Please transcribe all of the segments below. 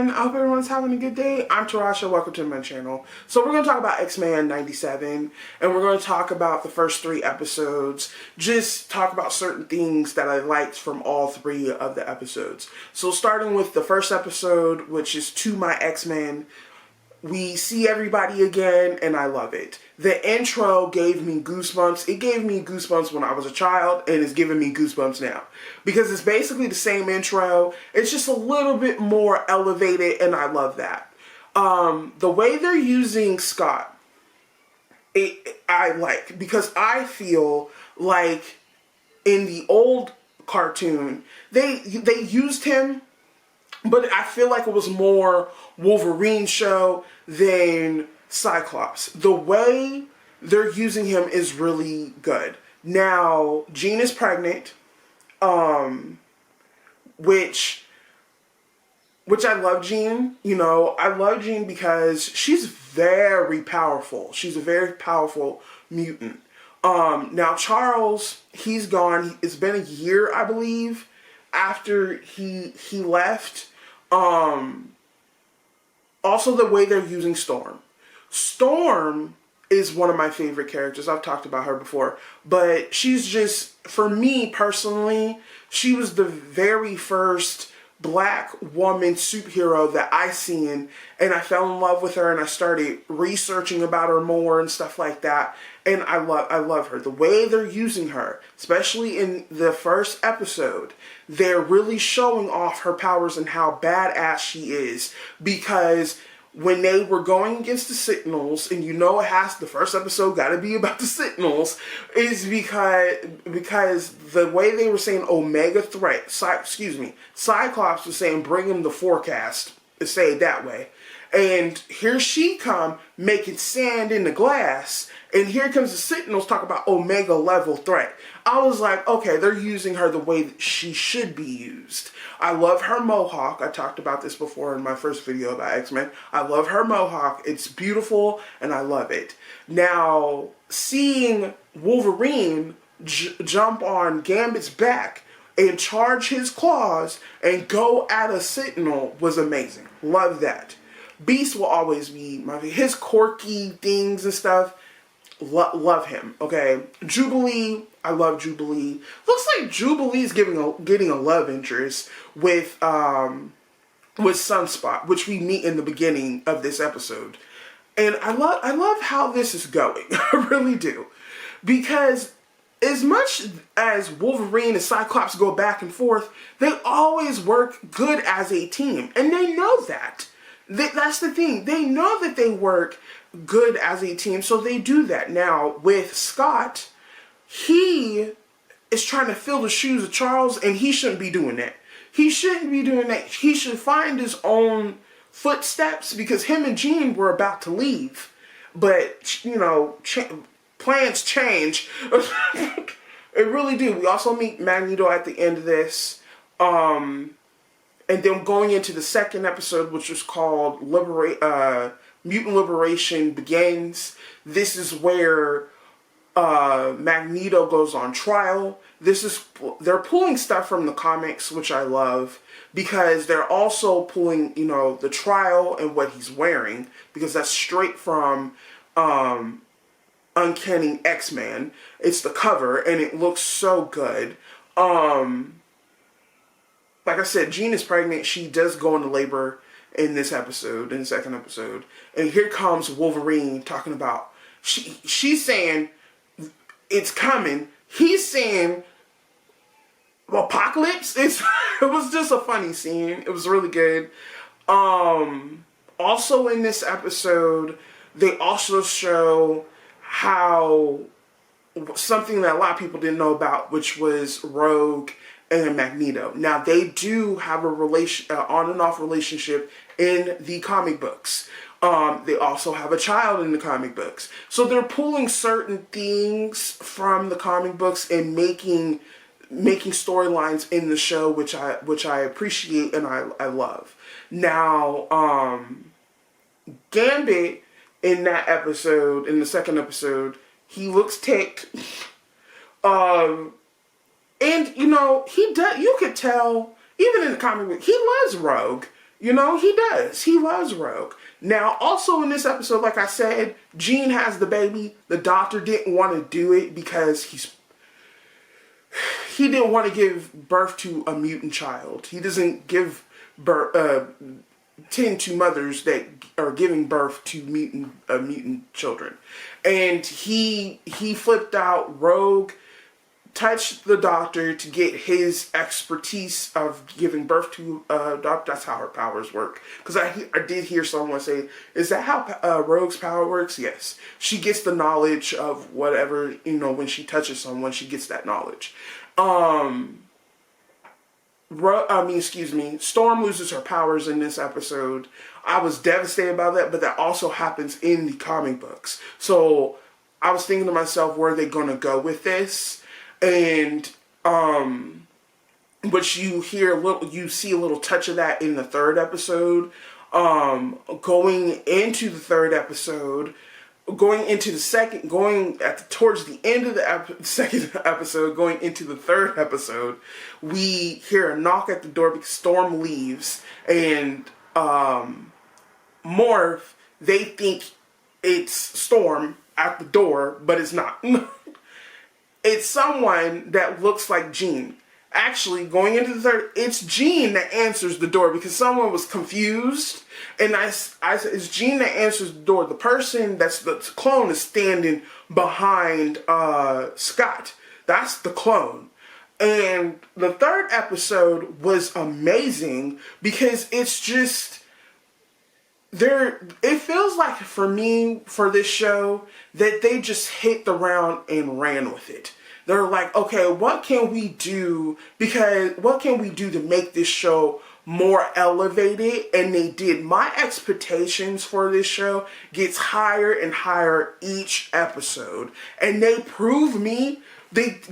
everyone. I hope everyone's having a good day. I'm Tarasha. Welcome to my channel. So we're going to talk about X-Men 97, and we're going to talk about the first 3 episodes. Just talk about certain things that I liked from all 3 of the episodes. So starting with the first episode, which is To My X-Men, we see everybody again, and I love it. The intro gave me goosebumps. It gave me goosebumps when I was a child, and it's giving me goosebumps now. Because it's basically the same intro. It's just a little bit more elevated, and I love that. The way they're using Scott, I like. Because I feel like in the old cartoon, they used him, but I feel like it was more Wolverine show than Cyclops. The way they're using him is really good. Now, Jean is pregnant, which I love Jean. You know, I love Jean because she's very powerful. She's a very powerful mutant. Now Charles, he's gone. It's been a year, I believe, after he left. Also, the way they're using Storm. Storm is one of my favorite characters. I've talked about her before. But she's just, for me personally, she was the very first black woman superhero that I seen. And I fell in love with her, and I started researching about her more and stuff like that. And I love her. The way they're using her, especially in the first episode, they're really showing off her powers and how badass she is. Because when they were going against the Sentinels, and you know the first episode got to be about the Sentinels, is because the way they were saying Omega threat, Cyclops was saying bring him the forecast, to say it that way. And here she come making sand in the glass, and here comes the Sentinels talk about Omega level threat. I was like, okay, they're using her the way that she should be used. I love her mohawk. I talked about this before in my first video about X-Men. I love her mohawk. It's beautiful, and I love it. Now, seeing Wolverine jump on Gambit's back and charge his claws and go at a Sentinel was amazing. Love that. Beast will always be his quirky things and stuff. Love him. Okay, Jubilee. I love Jubilee. Looks like Jubilee's getting a love interest with Sunspot, which we meet in the beginning of this episode. And I love how this is going. I really do, because as much as Wolverine and Cyclops go back and forth, they always work good as a team, and they know that. That's the thing. They know that they work good as a team, so they do that. Now, with Scott, he is trying to fill the shoes of Charles, and he shouldn't be doing that. He shouldn't be doing that. He should find his own footsteps, because him and Jean were about to leave. But, you know, plans change. It really do. We also meet Magneto at the end of this. And then going into the second episode, which was called Mutant Liberation Begins. This is where Magneto goes on trial. They're pulling stuff from the comics, which I love, because they're also pulling, you know, the trial and what he's wearing, because that's straight from Uncanny X-Men. It's the cover, and it looks so good. Like I said, Jean is pregnant. She does go into labor in this episode, in the second episode. And here comes Wolverine talking about, she's saying it's coming. He's saying apocalypse. It was just a funny scene. It was really good. Also in this episode, they also show how something that a lot of people didn't know about, which was Rogue and Magneto. Now, they do have a on and off relationship in the comic books. They also have a child in the comic books. So they're pulling certain things from the comic books and making storylines in the show, which I appreciate and I love. Now, Gambit in that episode, in the second episode, he looks ticked. And, you know, you could tell, even in the comic book, he loves Rogue. You know, he does. He loves Rogue. Now, also in this episode, like I said, Jean has the baby. The doctor didn't want to do it because he didn't want to give birth to a mutant child. He doesn't give birth, tend to mothers that are giving birth to mutant children. And he flipped out. Rogue touched the doctor to get his expertise of giving birth to doctor. That's how her powers work. Because I did hear someone say, is that how Rogue's power works? Yes. She gets the knowledge of whatever, when she touches someone, she gets that knowledge. Storm loses her powers in this episode. I was devastated about that, but that also happens in the comic books. So I was thinking to myself, where are they going to go with this? And but you see a little touch of that in the third episode. Going into the third episode, towards the end of the second episode, going into the third episode, we hear a knock at the door because Storm leaves, and Morph, they think it's Storm at the door, but it's not. It's someone that looks like Jean. Actually, going into the third, it's Jean that answers the door because someone was confused. And I said, it's Jean that answers the door. The person that's the clone is standing behind Scott. That's the clone. And the third episode was amazing because it's just it feels like for me, for this show, that they just hit the ground and ran with it. They're like, okay, what can we do? What can we do to make this show more elevated? And they did. My expectations for this show gets higher and higher each episode. And they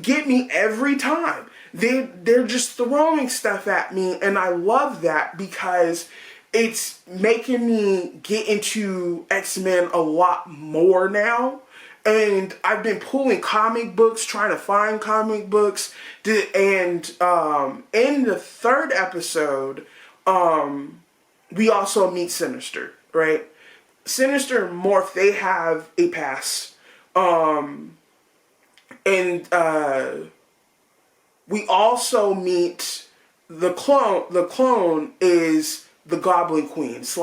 get me every time. They're just throwing stuff at me. And I love that because it's making me get into X-Men a lot more now. And I've been pulling comic books, trying to find comic books. And in the third episode, we also meet Sinister, right? Sinister and Morph, they have a past. And we also meet the clone. The clone is the Goblin Queen /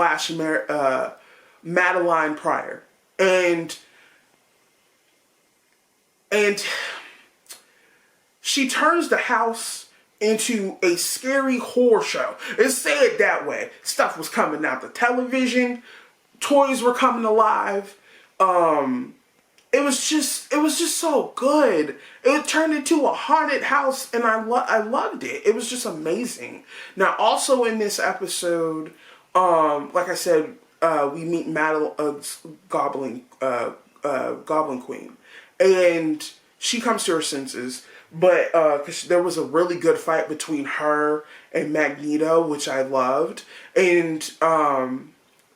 Madeline Pryor. And she turns the house into a scary horror show. Let's say it that way. Stuff was coming out the television. Toys were coming alive. It was just so good. It turned into a haunted house, and I loved it. It was just amazing. Now, also in this episode, like I said, we meet Goblin Queen. And she comes to her senses, but because there was a really good fight between her and Magneto, which I loved. And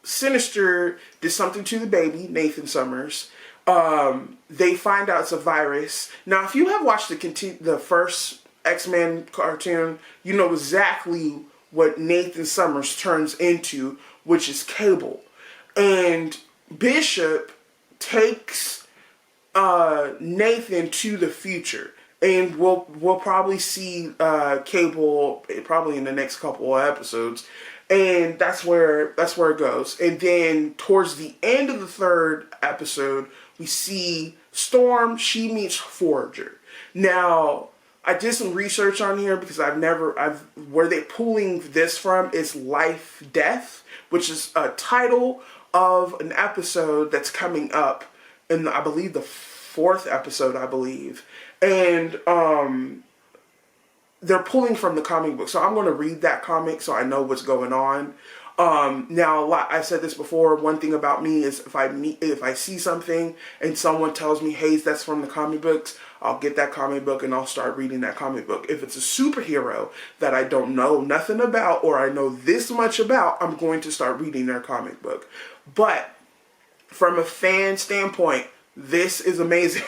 Sinister did something to the baby, Nathan Summers. They find out it's a virus. Now, if you have watched the first X-Men cartoon, you know exactly what Nathan Summers turns into, which is Cable. And Bishop takes Nathan to the future, and we'll probably see Cable probably in the next couple of episodes, and that's where it goes. And then towards the end of the third episode, we see Storm. She meets Forager. Now, I did some research on here because where they pulling this from is Life Death, which is a title of an episode that's coming up in, I believe, the fourth episode, and they're pulling from the comic book. So I'm going to read that comic so I know what's going on. Now, I said this before. One thing about me is if I see something and someone tells me, "Hey, that's from the comic books," I'll get that comic book and I'll start reading that comic book. If it's a superhero that I don't know nothing about or I know this much about, I'm going to start reading their comic book. But from a fan standpoint, This is amazing.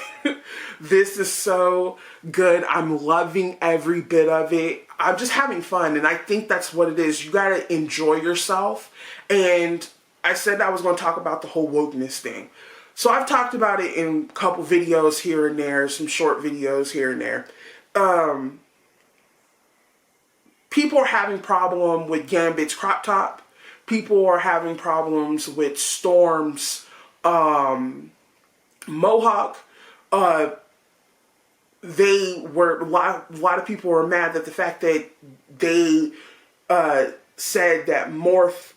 This is so good. I'm loving every bit of it. I'm just having fun, and I think that's what it is. You gotta enjoy yourself. And I said I was going to talk about the whole wokeness thing. So I've talked about it in a couple videos here and there, some short videos here and there. People are having problem with Gambit's crop top. People are having problems with Storm's mohawk. They were a lot of people were mad that the fact that they said that Morph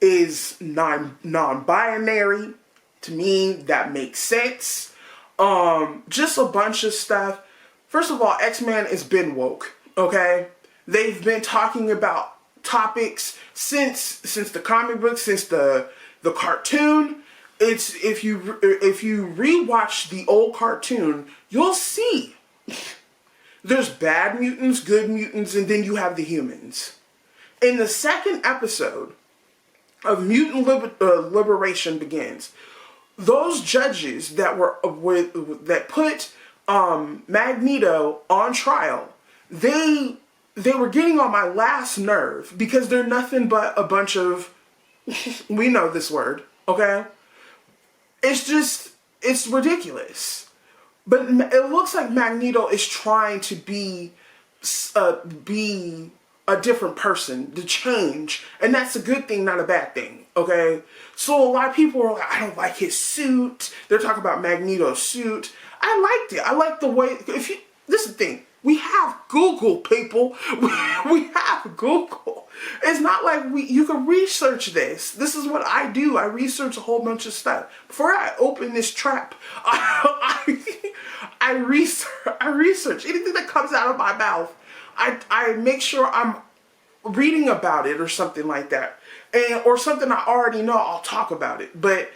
is non-binary. To me, that makes sense. Just a bunch of stuff. First of all, X-Men has been woke. Okay, they've been talking about topics since the comic book, since the cartoon. It's if you rewatch the old cartoon, you'll see there's bad mutants, good mutants, and then you have the humans. In the second episode of Mutant Liberation Begins, those judges that put Magneto on trial, they were getting on my last nerve because they're nothing but a bunch of we know this word, okay? It's ridiculous. But it looks like Magneto is trying to be a different person, to change. And that's a good thing, not a bad thing, okay? So a lot of people are like, I don't like his suit. They're talking about Magneto's suit. I liked it. I like the way, this is the thing. We have Google, people. We have Google. It's not like you can research this. This is what I do. I research a whole bunch of stuff. Before I open this trap, I research anything that comes out of my mouth. I make sure I'm reading about it or something like that. Or something I already know, I'll talk about it. But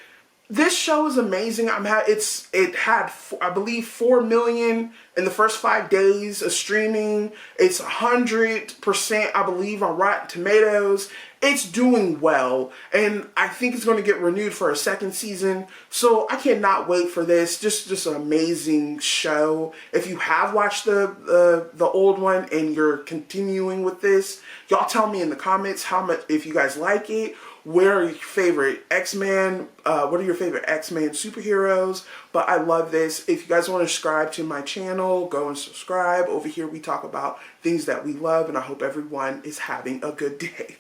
this show is amazing. It had I believe 4 million in the first 5 days of streaming. It's 100% I believe on Rotten Tomatoes. It's doing well, and I think it's going to get renewed for a second season. So I cannot wait for this. Just an amazing show. If you have watched the old one and you're continuing with this, y'all tell me in the comments how much, if you guys like it. What are your favorite X-Men? What are your favorite X-Men superheroes? But I love this. If you guys want to subscribe to my channel, go and subscribe. Over here we talk about things that we love, and I hope everyone is having a good day.